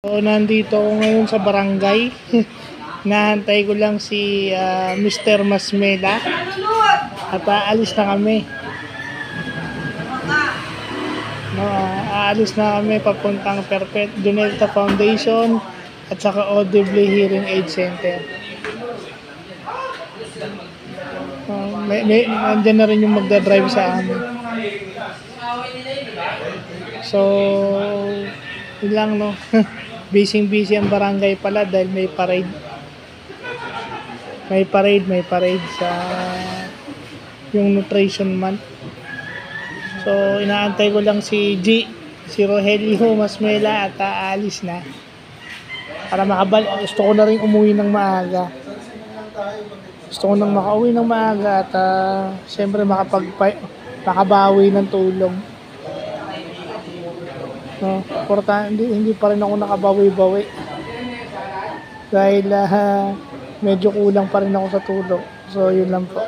So, nandito ako ngayon sa barangay. Nahantay ko lang si Mr. Masmela at aalis na kami. No, aalis na kami papuntang Perpet Junelta Foundation at saka Audible Hearing Aid Center. Nandyan na rin yung magdadrive sa amin. So, yun lang, no. Busy ang barangay pala dahil may parade. May parade sa yung nutrition month. So, inaantay ko lang si Rogelio Masmela at aalis na. Para gusto ko na rin umuwi ng maaga. Gusto ko nang makauwi ng maaga at siyempre makabawi ng tulong. No, hindi pa rin ako nakabawi-bawi. Dahil medyo kulang pa rin ako sa tulong. So, yun lang po.